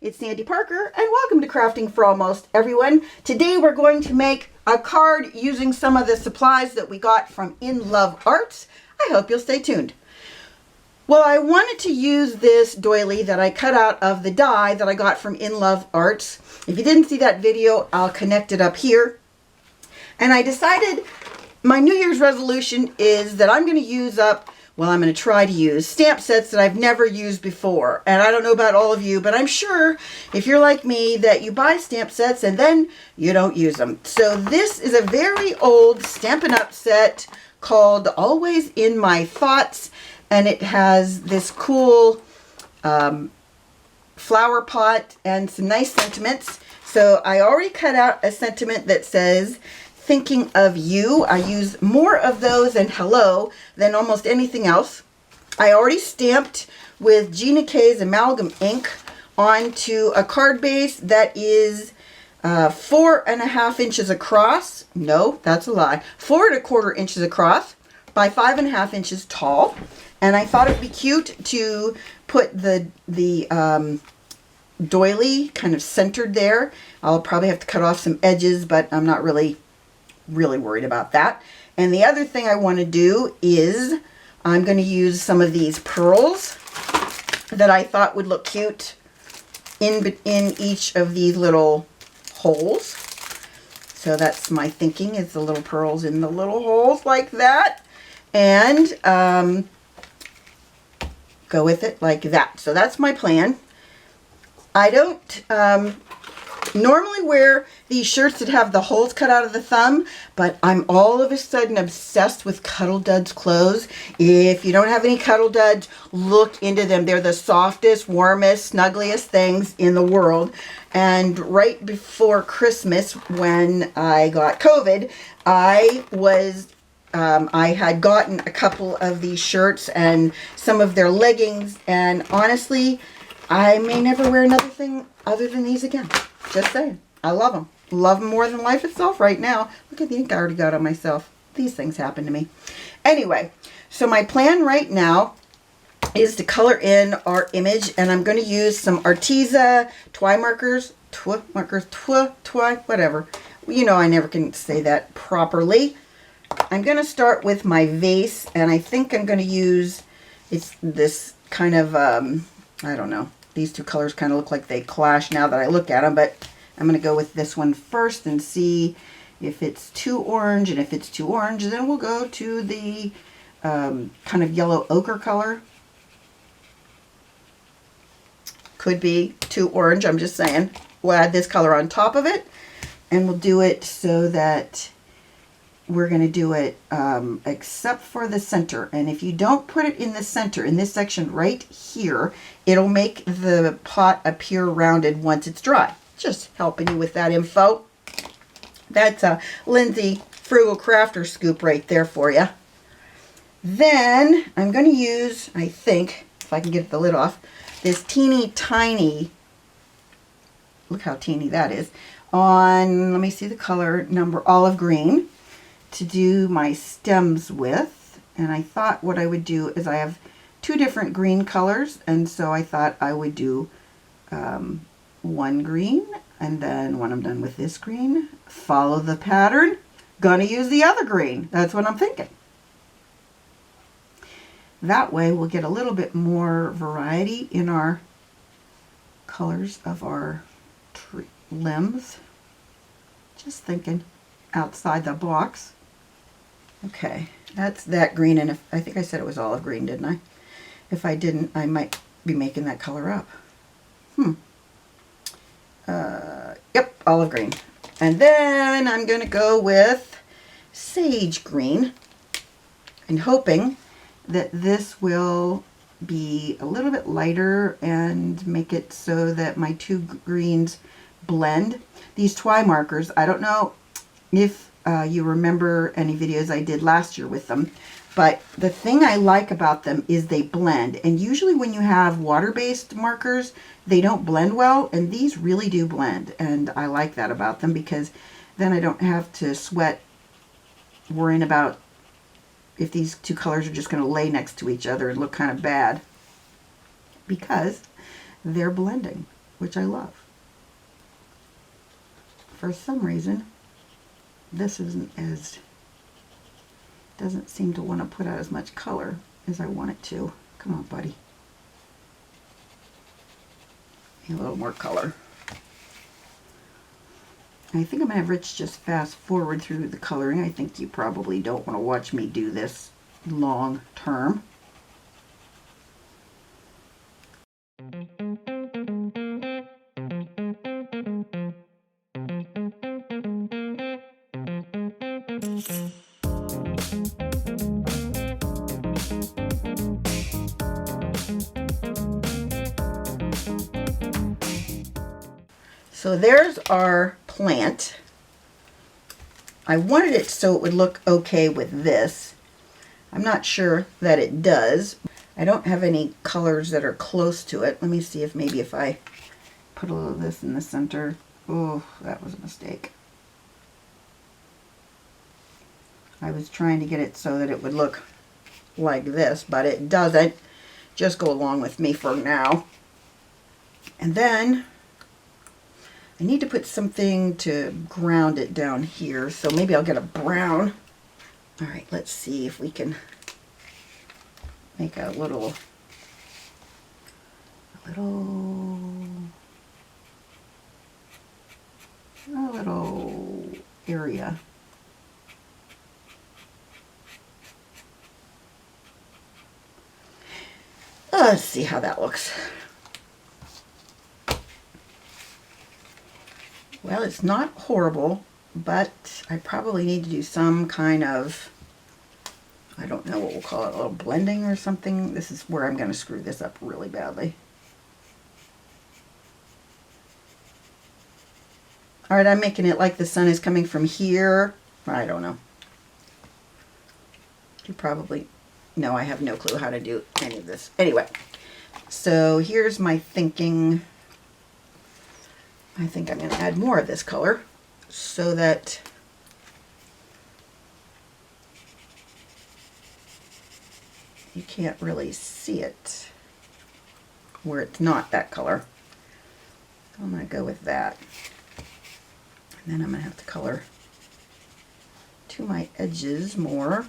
it's Sandy Parker and welcome to Crafting for Almost Everyone. Today we're going to make a card using some of the supplies that we got from In Love Arts. I hope you'll stay tuned. Well, I wanted to use this doily that I cut out of the die that I got from In Love Arts. If you didn't see that video, I'll connect it up here. And I decided my New Year's resolution is that I'm going to use up, well, I'm going to try to use stamp sets that I've never used before. And I don't know about all of you, but I'm sure if you're like me that you buy stamp sets and then you don't use them. So this is a very old Stampin' Up set called Always in My Thoughts. And it has this cool flower pot and some nice sentiments. So I already cut out a sentiment that says, thinking of you. I use more of those and hello than almost anything else. I already stamped with Gina K's amalgam ink onto a card base that is 4.5 inches across. No, that's a lie. 4.25 inches across by 5.5 inches tall. And I thought it'd be cute to put the doily kind of centered there. I'll probably have to cut off some edges, but I'm not really worried about that. And the other thing I want to do is I'm going to use some of these pearls that I thought would look cute in each of these little holes. So that's my thinking, is the little pearls in the little holes like that. And go with it like that. So that's my plan. I don't normally wear these shirts that have the holes cut out of the thumb, but I'm all of a sudden obsessed with Cuddle Duds clothes. If you don't have any Cuddle Duds, look into them. They're the softest, warmest, snuggliest things in the world. And right before Christmas, when I got COVID, I had gotten a couple of these shirts and some of their leggings, and honestly, I may never wear another thing other than these again. Just saying. I love them. Love them more than life itself right now. Look at the ink I already got on myself. These things happen to me. Anyway, so my plan right now is to color in our image, and I'm going to use some Arteza Twi markers, whatever. You know I never can say that properly. I'm going to start with my vase, and I think I'm going to use, it's this kind of, I don't know. These two colors kind of look like they clash now that I look at them, but I'm going to go with this one first and see if it's too orange, and if it's too orange, then we'll go to the kind of yellow ochre color. Could be too orange, I'm just saying. We'll add this color on top of it, and we'll do it so that we're going to do it except for the center. And if you don't put it in the center, in this section right here, it'll make the pot appear rounded once it's dry. Just helping you with that info. That's a Lindsay Frugal Crafter scoop right there for you. Then I'm going to use, I think, if I can get the lid off, this teeny tiny, look how teeny that is, on, let me see the color number, olive green, to do my stems with. And I thought what I would do is I have two different green colors, and so I thought I would do one green, and then when I'm done with this green, follow the pattern, gonna use the other green. That's what I'm thinking. That way we'll get a little bit more variety in our colors of our tree limbs. Just thinking outside the box. Okay, that's that green, and if I think I said it was olive green, didn't I? If I didn't, I might be making that color up. Yep, olive green. And then I'm going to go with sage green, and hoping that this will be a little bit lighter and make it so that my two greens blend. These Twi markers, I don't know if you remember any videos I did last year with them, but the thing I like about them is they blend. And usually when you have water-based markers, they don't blend well, and these really do blend. And I like that about them, because then I don't have to sweat worrying about if these two colors are just going to lay next to each other and look kind of bad, because they're blending. which I love. For some reason, this doesn't seem to want to put out as much color as I want it to. Come on, buddy. Need a little more color. I think I'm going to have Rich just fast forward through the coloring. I think you probably don't want to watch me do this long term. So there's our plant. I wanted it so it would look okay with this. I'm not sure that it does. I don't have any colors that are close to it. Let me see if maybe if I put a little of this in the center. Oh, that was a mistake. I was trying to get it so that it would look like this, but it doesn't. Just go along with me for now. And then I need to put something to ground it down here, so maybe I'll get a brown. All right, let's see if we can make a little area. Let's see how that looks. Well, it's not horrible, but I probably need to do some kind of, I don't know what we'll call it, a little blending or something. This is where I'm going to screw this up really badly. All right, I'm making it like the sun is coming from here. I don't know. You probably, no, I have no clue how to do any of this. Anyway, so here's my thinking. I think I'm going to add more of this color so that you can't really see it where it's not that color. I'm going to go with that. And then I'm going to have to color to my edges more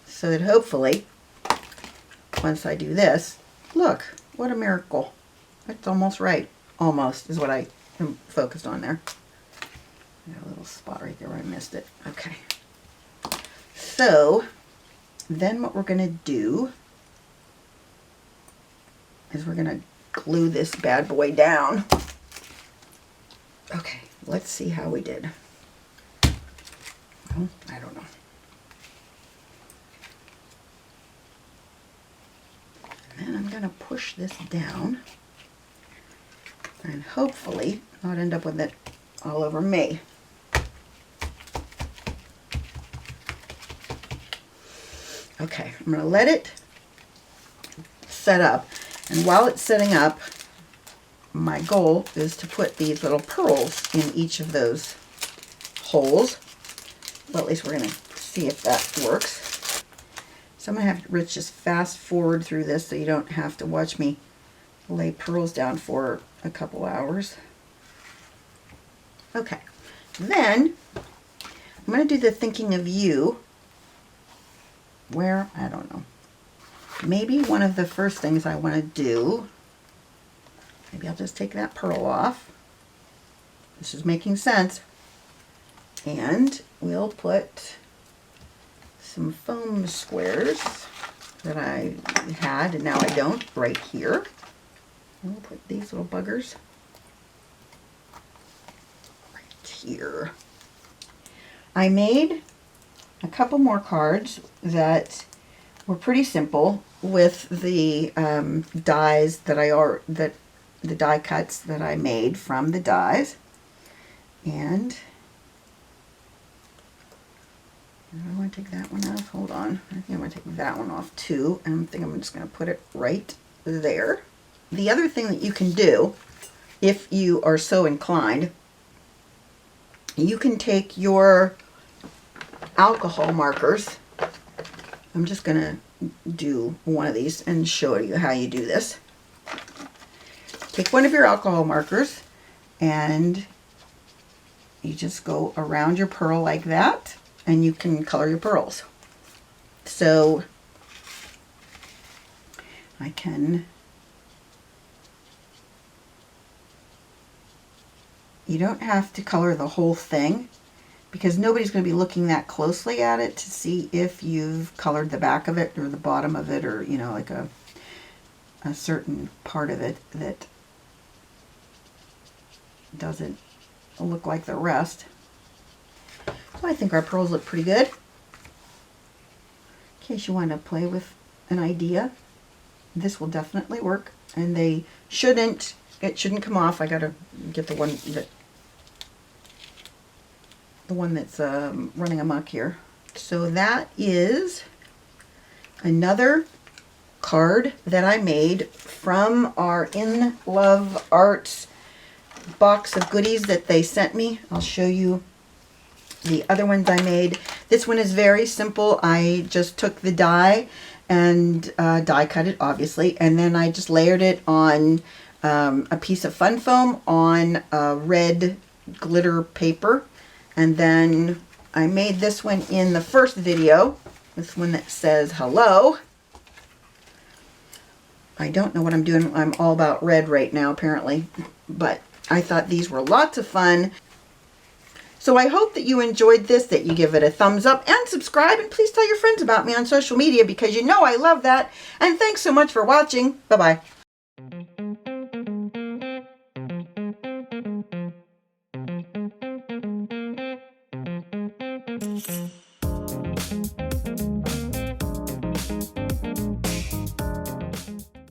so that hopefully once I do this, look, what a miracle. That's almost right. Almost is what I am focused on there. I got a little spot right there where I missed it. Okay. So then what we're going to do is we're going to glue this bad boy down. Okay, let's see how we did. Oh, I don't know. And then I'm going to push this down and hopefully not end up with it all over me. Okay, I'm going to let it set up, and while it's setting up, my goal is to put these little pearls in each of those holes. Well, at least we're going to see if that works. So I'm going to have Rich just fast forward through this so you don't have to watch me lay pearls down for a couple hours. Okay, then I'm going to do the thinking of you where, I don't know, maybe one of the first things I want to do, maybe I'll just take that pearl off. This is making sense. And we'll put some foam squares that I had and now I don't right here. And we'll put these little buggers right here. I made a couple more cards that were pretty simple with the dies that the die cuts that I made from the dies. And I want to take that one off. Hold on. I think I'm going to take that one off too. And I think I'm just going to put it right there. The other thing that you can do, if you are so inclined, you can take your alcohol markers. I'm just going to do one of these and show you how you do this. take one of your alcohol markers and you just go around your pearl like that, and you can color your pearls. So I can, you don't have to color the whole thing because nobody's going to be looking that closely at it to see if you've colored the back of it or the bottom of it, or, you know, like a certain part of it that doesn't look like the rest. So I think our pearls look pretty good. In case you want to play with an idea, this will definitely work, and it shouldn't come off. I gotta get the one that's running amok here. So that is another card that I made from our In Love Arts box of goodies that they sent me. I'll show you the other ones I made. This one is very simple. I just took the die and die cut it, obviously, and then I just layered it on a piece of fun foam on red glitter paper, and then I made this one in the first video, this one that says hello. I don't know what I'm doing. I'm all about red right now, apparently, but I thought these were lots of fun. So I hope that you enjoyed this, that you give it a thumbs up and subscribe, and please tell your friends about me on social media because you know I love that. And thanks so much for watching. Bye-bye.